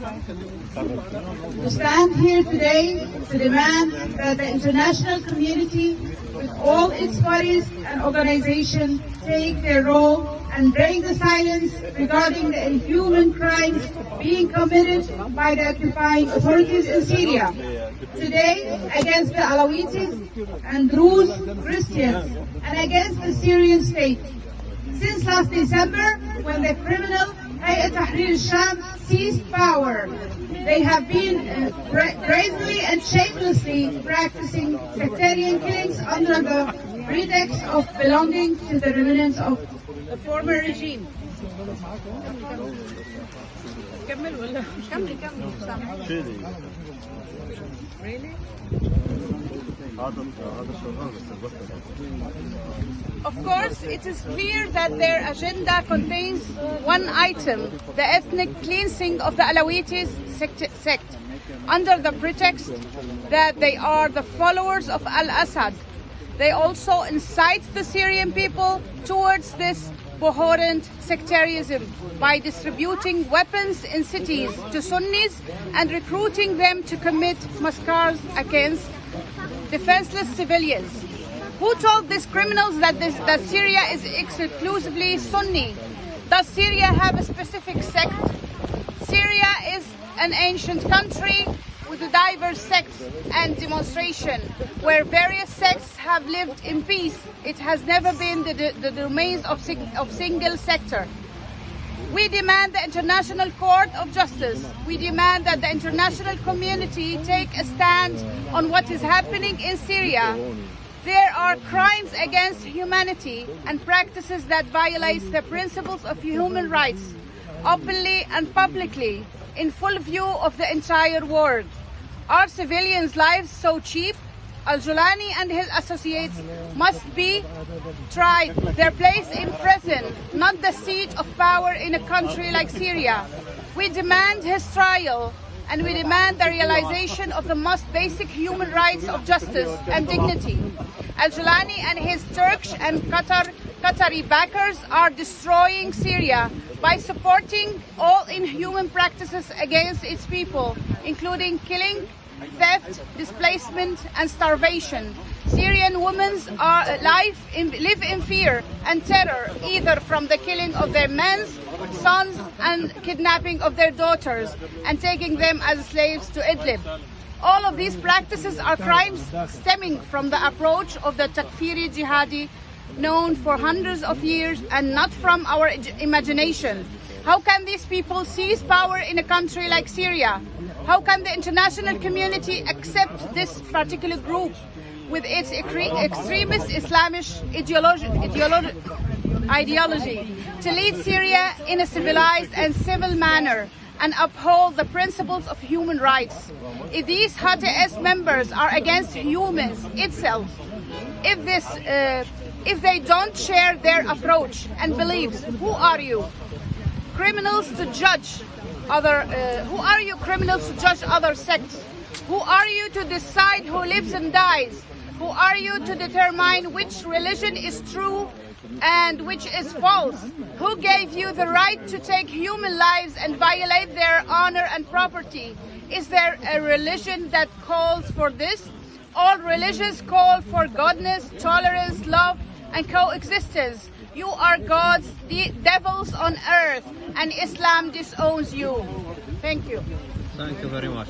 to stand here today to demand that the international community, with all its bodies and organizations, take their role and break the silence regarding the inhuman crimes being committed by the occupying authorities in Syria. Today, against the Alawites and Druze Christians, and against the Syrian state. Since last December, when the criminal Hayat Tahrir al-Sham seized power, they have been bravely and shamelessly practicing sectarian killings under the pretext of belonging to the remnants of the former regime. Of course, it is clear that their agenda contains one item, the ethnic cleansing of the Alawites sect, under the pretext that they are the followers of al-Assad. They also incite the Syrian people towards this abhorrent sectarianism by distributing weapons in cities to Sunnis and recruiting them to commit massacres against defenseless civilians. Who told these criminals that Syria is exclusively Sunni? Does Syria have a specific sect? Syria is an ancient country with a diverse sects and demonstration, where various sects have lived in peace. It has never been the domains of single sector. We demand the International Court of Justice. We demand that the international community take a stand on what is happening in Syria. There are crimes against humanity and practices that violate the principles of human rights, openly and publicly, in full view of the entire world. Are civilians' lives so cheap? Al-Julani and his associates must be tried. Their place in prison, not the seat of power in a country like Syria. We demand his trial, and we demand the realization of the most basic human rights of justice and dignity. Al-Julani and his Turkish and Qatari backers are destroying Syria by supporting all inhuman practices against its people, including killing, theft, displacement, and starvation. Syrian women live in fear and terror, either from the killing of their men, sons, and kidnapping of their daughters, and taking them as slaves to Idlib. All of these practices are crimes stemming from the approach of the Takfiri Jihadi, known for hundreds of years, and not from our imagination. How can these people seize power in a country like Syria? How can the international community accept this particular group with its extremist Islamic ideology to lead Syria in a civilized and civil manner and uphold the principles of human rights? If these HTS members are against humans itself, if they don't share their approach and beliefs, who are you? Criminals to judge who are you criminals to judge other sects? Who are you to decide who lives and dies? Who are you to determine which religion is true and which is false? Who gave you the right to take human lives and violate their honor and property? Is there a religion that calls for this? All religions call for godness, tolerance, love, and coexistence. You are gods, the devils on earth, and Islam disowns you. Thank you. Thank you very much.